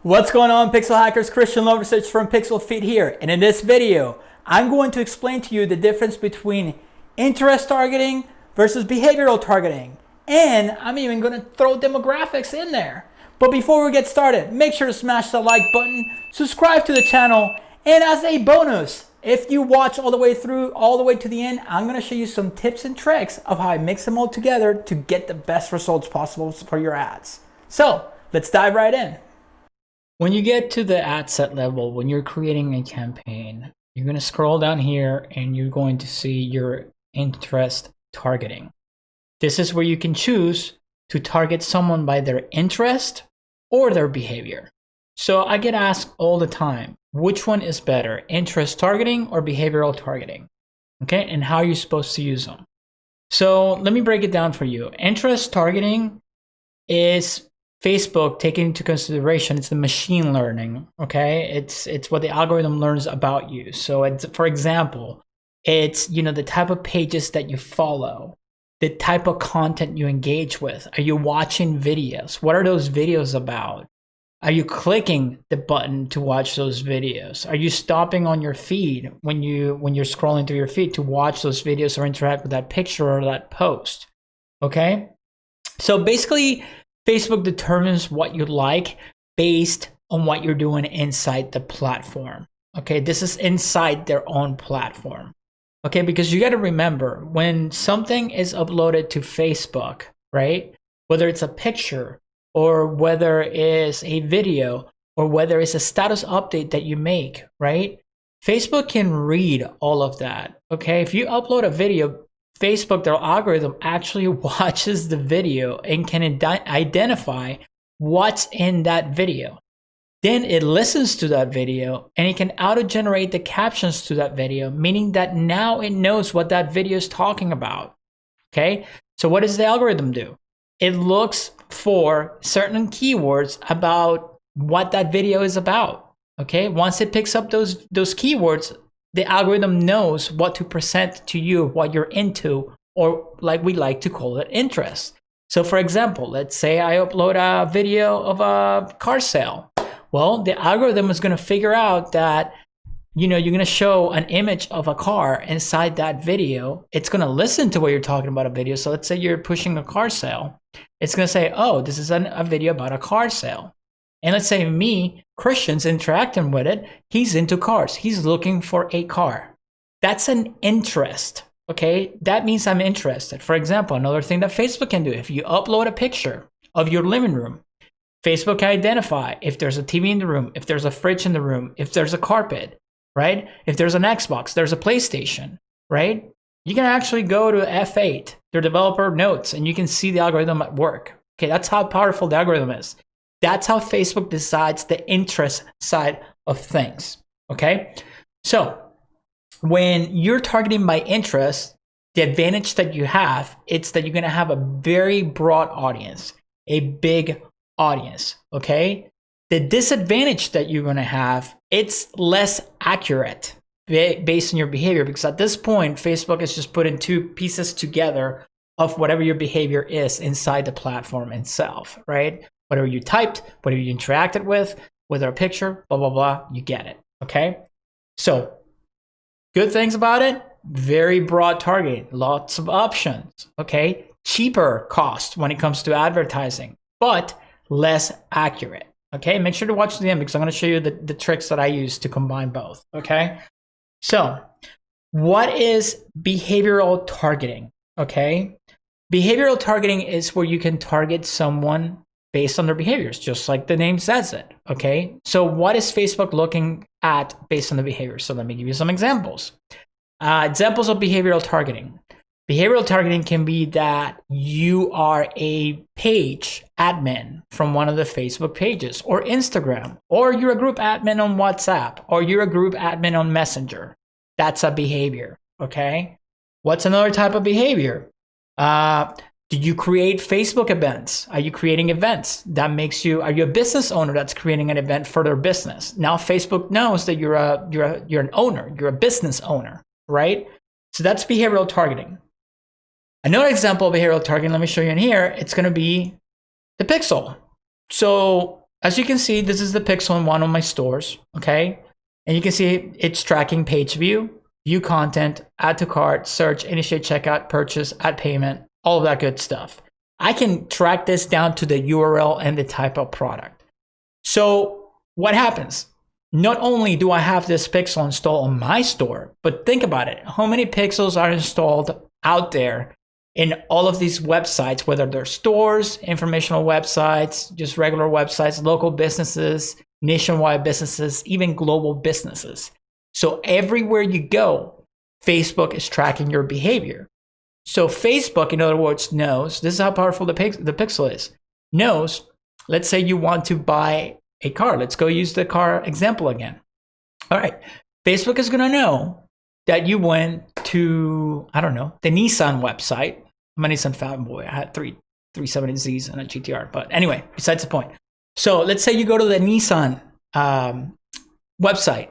What's going on, Pixel Hackers? Christian Lovrecich from PixlFeed here, and in this video I'm going to explain to you the difference between interest targeting versus behavioral targeting, and I'm even going to throw demographics in there. But before we get started, make sure to smash the like button, subscribe to the channel, and as a bonus, if you watch all the way to the end, I'm going to show you some tips and tricks of how I mix them all together to get the best results possible for your ads. So let's dive right in. When you get to the ad set level, when you're creating a campaign, you're going to scroll down here and you're going to see your interest targeting. This is where you can choose to target someone by their interest or their behavior. So I get asked all the time, which one is better, interest targeting or behavioral targeting? Okay, and how are you supposed to use them? So let me break it down for you. Interest targeting is Facebook taking into consideration, it's the machine learning, okay? It's what the algorithm learns about you. So it's, for example, it's, the type of pages that you follow, the type of content you engage with. Are you watching videos? What are those videos about? Are you clicking the button to watch those videos? Are you stopping on your feed when you're scrolling through your feed to watch those videos or interact with that picture or that post? Okay? So basically, Facebook determines what you like based on what you're doing inside the platform. Okay, this is inside their own platform. Okay, because you got to remember, when something is uploaded to Facebook, right, whether it's a picture or whether it's a video or whether it's a status update that you make, right, Facebook can read all of that. Okay, if you upload a video, Facebook, their algorithm actually watches the video and can identify what's in that video. Then it listens to that video and it can auto-generate the captions to that video, meaning that now it knows what that video is talking about. Okay, so what does the algorithm do? It looks for certain keywords about what that video is about. Okay, once it picks up those keywords, the algorithm knows what to present to you, what you're into, or like we like to call it, interest. So for example, let's say I upload a video of a car sale. Well, the algorithm is going to figure out that, you're going to show an image of a car inside that video. It's going to listen to what you're talking about a video. So let's say you're pushing a car sale. It's going to say, oh, this is a video about a car sale. And let's say me, Christian's interacting with it. He's into cars. He's looking for a car. That's an interest, okay? That means I'm interested. For example, another thing that Facebook can do, if you upload a picture of your living room, Facebook can identify if there's a TV in the room, if there's a fridge in the room, if there's a carpet, right? If there's an Xbox, there's a PlayStation, right? You can actually go to F8, their developer notes, and you can see the algorithm at work. Okay, that's how powerful the algorithm is. That's how Facebook decides the interest side of things, okay? So when you're targeting by interest, the advantage that you have, it's that you're gonna have a very broad audience, a big audience, okay? The disadvantage that you're gonna have, it's less accurate based on your behavior, because at this point, Facebook is just putting two pieces together of whatever your behavior is inside the platform itself, right? Whatever you typed, whatever you interacted with, whether a picture, blah, blah, blah, you get it, okay? So, good things about it, very broad targeting, lots of options, okay? Cheaper cost when it comes to advertising, but less accurate, okay? Make sure to watch to the end because I'm gonna show you the tricks that I use to combine both, okay? So, what is behavioral targeting, okay? Behavioral targeting is where you can target someone based on their behaviors, just like the name says it, okay? So what is Facebook looking at based on the behavior? So let me give you some examples. Examples of behavioral targeting. Behavioral targeting can be that you are a page admin from one of the Facebook pages or Instagram, or you're a group admin on WhatsApp, or you're a group admin on Messenger. That's a behavior, okay? What's another type of behavior? Did you create Facebook events? Are you creating events? That makes you, are you a business owner that's creating an event for their business? Now Facebook knows that you're an owner, you're a business owner, right? So that's behavioral targeting. Another example of behavioral targeting, let me show you in here, it's gonna be the pixel. So as you can see, this is the pixel in one of my stores, okay? And you can see it's tracking page view, view content, add to cart, search, initiate checkout, purchase, add payment, all of that good stuff. I can track this down to the URL and the type of product. So what happens? Not only do I have this pixel installed on my store, but think about it. How many pixels are installed out there in all of these websites, whether they're stores, informational websites, just regular websites, local businesses, nationwide businesses, even global businesses. So everywhere you go, Facebook is tracking your behavior. So Facebook, in other words, knows, this is how powerful the pixel is, knows, let's say you want to buy a car. Let's go use the car example again. All right. Facebook is going to know that you went to, I don't know, the Nissan website. I'm a Nissan fanboy. I had 370Zs and a GTR. But anyway, besides the point. So let's say you go to the Nissan website.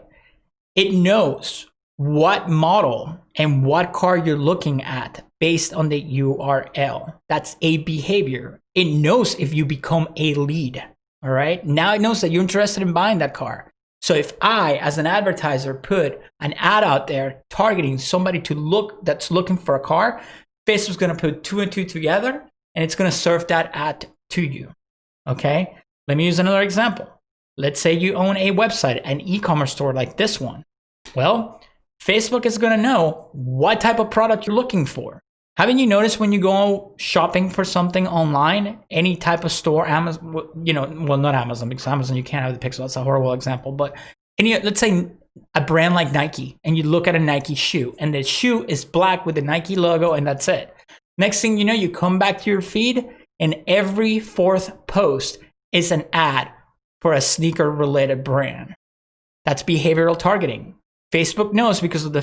It knows what model and what car you're looking at based on the URL. That's a behavior. It knows if you become a lead. All right. Now it knows that you're interested in buying that car. So if I, as an advertiser, put an ad out there targeting somebody to look that's looking for a car, Facebook's going to put 2 and 2 together and it's going to serve that ad to you. Okay. Let me use another example. Let's say you own a website, an e-commerce store like this one. Well, Facebook is going to know what type of product you're looking for. Haven't you noticed when you go shopping for something online, any type of store, Amazon, well, not Amazon, because Amazon, you can't have the pixel. That's a horrible example. But let's say a brand like Nike, and you look at a Nike shoe, and the shoe is black with the Nike logo, and that's it. Next thing you know, you come back to your feed, and every fourth post is an ad for a sneaker-related brand. That's behavioral targeting. Facebook knows because of the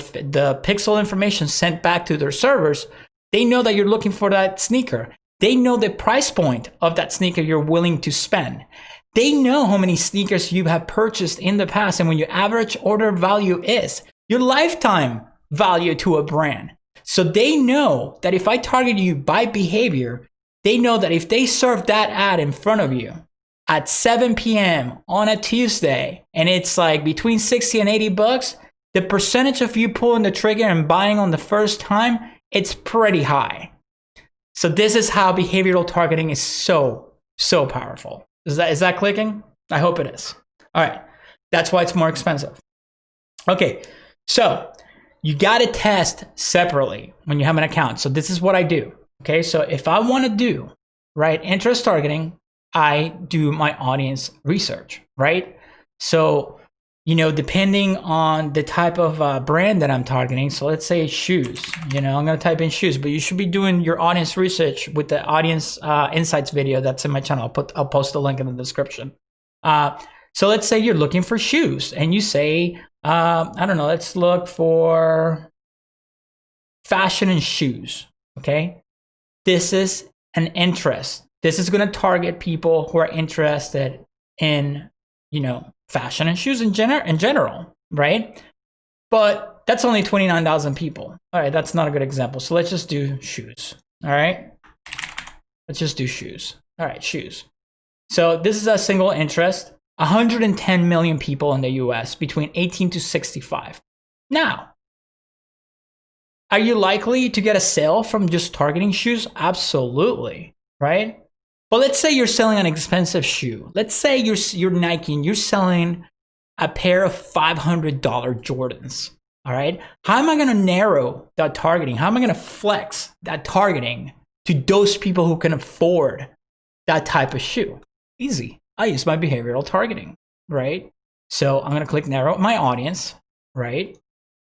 pixel information sent back to their servers. They know that you're looking for that sneaker. They know the price point of that sneaker you're willing to spend. They know how many sneakers you have purchased in the past and when your average order value is, your lifetime value to a brand. So they know that if I target you by behavior, they know that if they serve that ad in front of you at 7 p.m. on a Tuesday, and it's like between 60 and 80 bucks, the percentage of you pulling the trigger and buying on the first time, it's pretty high. So this is how behavioral targeting is so powerful. Is that clicking? I hope it is. All right. That's why it's more expensive. Okay. So you got to test separately when you have an account. So this is what I do. Okay. So if I want to do, right, interest targeting, I do my audience research, right? So, depending on the type of brand that I'm targeting. So let's say shoes, I'm going to type in shoes, but you should be doing your audience research with the audience insights video that's in my channel. I'll post the link in the description. So let's say you're looking for shoes and you say, I don't know, let's look for fashion and shoes. Okay. This is an interest. This is going to target people who are interested in, fashion and shoes in general, right? But that's only 29,000 people. All right, that's not a good example. So let's just do shoes. All right, let's just do shoes. All right, shoes. So this is a single interest. 110 million people in the US between 18 to 65. Now, are you likely to get a sale from just targeting shoes? Absolutely, right? But let's say you're selling an expensive shoe. Let's say you're Nike and you're selling a pair of $500 Jordans. All right. How am I going to narrow that targeting? How am I going to flex that targeting to those people who can afford that type of shoe? Easy. I use my behavioral targeting, right? So I'm going to click narrow my audience, right?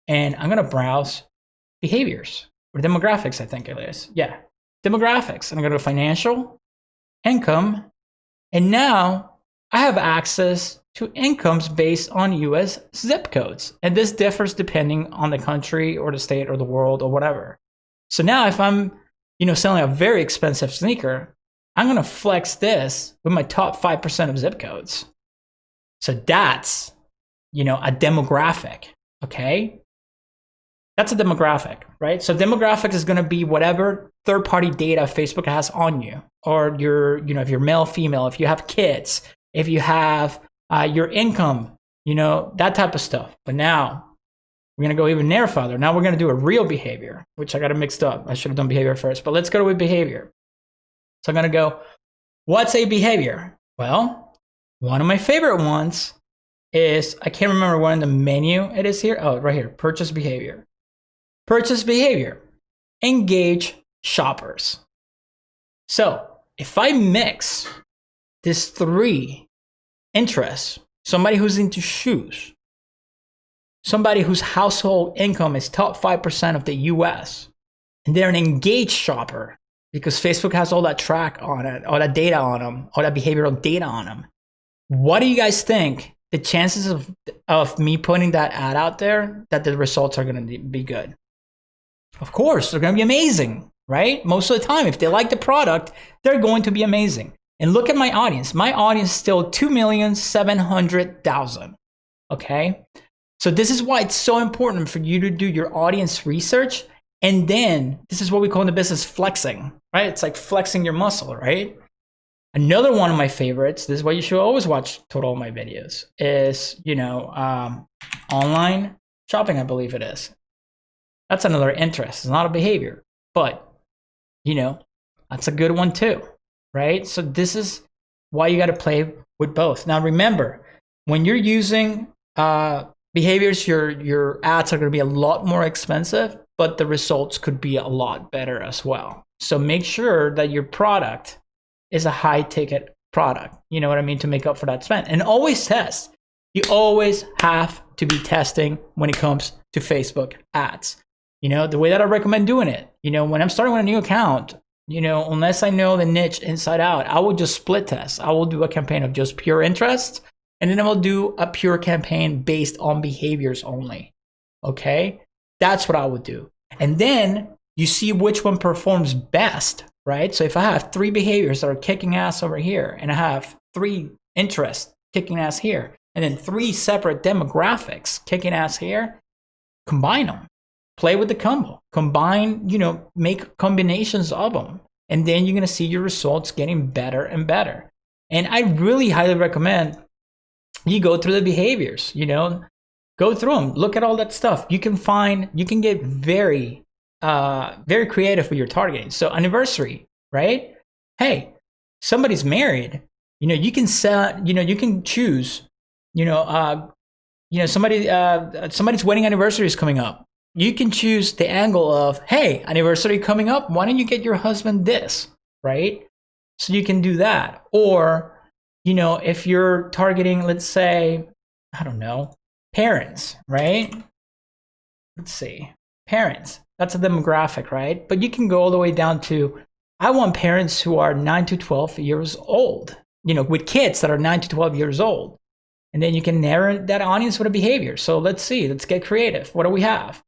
And I'm going to browse behaviors or demographics, I think it is. Yeah. Demographics. And I'm going to go financial, income, and now I have access to incomes based on US zip codes. And this differs depending on the country or the state or the world or whatever. So now if I'm, selling a very expensive sneaker, I'm going to flex this with my top 5% of zip codes. So that's, a demographic, okay? That's a demographic, right? So demographic is going to be whatever third-party data Facebook has on you, or if you're male, female, if you have kids, if you have your income, you know, that type of stuff. But now we're going to go even near further. Now we're going to do a real behavior, which I got it mixed up. I should have done behavior first, but let's go with behavior. So I'm going to go, what's a behavior? Well, one of my favorite ones is, I can't remember what in the menu it is here. Oh, right here, purchase behavior. Purchase behavior, engage shoppers. So if I mix these three interests, somebody who's into shoes, somebody whose household income is top 5% of the US, and they're an engaged shopper because Facebook has all that track on it, all that data on them, all that behavioral data on them. What do you guys think the chances of me putting that ad out there, that the results are going to be good? Of course, they're going to be amazing, right? Most of the time, if they like the product, they're going to be amazing. And look at my audience. My audience is still 2,700,000, okay? So this is why it's so important for you to do your audience research. And then this is what we call in the business flexing, right? It's like flexing your muscle, right? Another one of my favorites, this is why you should always watch total all my videos, is, you know, online shopping, I believe it is. That's another interest. It's not a behavior, but, you know, that's a good one too, right? So this is why you got to play with both. Now, remember, when you're using behaviors, your ads are going to be a lot more expensive, but the results could be a lot better as well. So make sure that your product is a high ticket product. You know what I mean? To make up for that spend. And always test. You always have to be testing when it comes to Facebook ads. You know, the way that I recommend doing it, you know, when I'm starting with a new account, you know, unless I know the niche inside out, I will just split test. I will do a campaign of just pure interest. And then I will do a pure campaign based on behaviors only. Okay? That's what I would do. And then you see which one performs best, right? So if I have 3 behaviors that are kicking ass over here, and I have 3 interests kicking ass here, and then 3 separate demographics kicking ass here, combine them. Play with the combo. Combine, you know, make combinations of them. And then you're going to see your results getting better and better. And I really highly recommend you go through the behaviors, you know, go through them, look at all that stuff. You can get very creative with your targeting. So anniversary, right? Hey, somebody's married, you know, you can sell, you know, you can choose, somebody's wedding anniversary is coming up. You can choose the angle of, hey, anniversary coming up, why don't you get your husband this, right? So you can do that. Or, you know, if you're targeting, let's say, I don't know, parents, right? Let's see, parents, that's a demographic, right? But you can go all the way down to, I want parents who are 9 to 12 years old, you know, with kids that are 9 to 12 years old. And then you can narrow that audience with a behavior. So let's see, let's get creative. What do we have?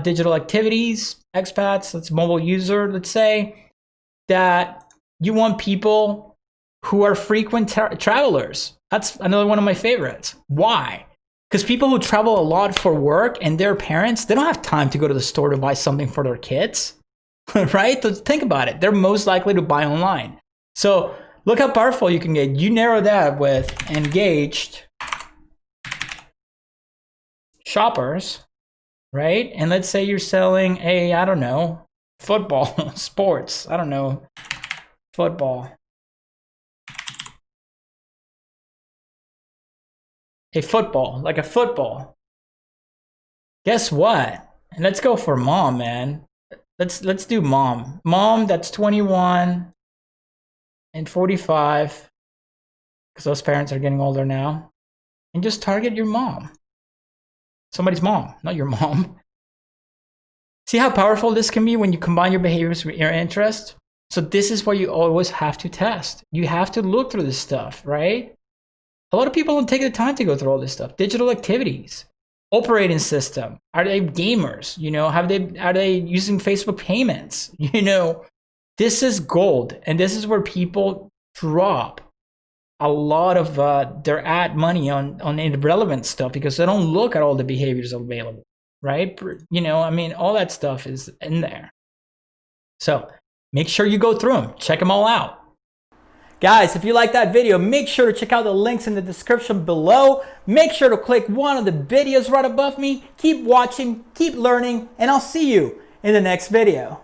Digital activities, expats, that's mobile user, let's say, that you want people who are frequent travelers. That's another one of my favorites. Why? Because people who travel a lot for work and their parents, they don't have time to go to the store to buy something for their kids, right? So think about it. They're most likely to buy online. So look how powerful you can get. You narrow that with engaged shoppers, right? And let's say you're selling a, I don't know, football, sports, I don't know, football. A football, like a football. Guess what? And let's go for mom, man. Let's do mom. Mom that's 21 and 45, because those parents are getting older now. And just target your mom. Somebody's mom, not your mom. See how powerful this can be when you combine your behaviors with your interest? So this is what you always have to test. You have to look through this stuff, right? A lot of people don't take the time to go through all this stuff. Digital activities, operating system. Are they gamers? You know, are they using Facebook payments? You know, this is gold. And this is where people drop a lot of their ad money on irrelevant stuff because they don't look at all the behaviors available, right? You know, I mean, all that stuff is in there. So make sure you go through them. Check them all out. Guys, if you like that video, make sure to check out the links in the description below. Make sure to click one of the videos right above me. Keep watching, keep learning, and I'll see you in the next video.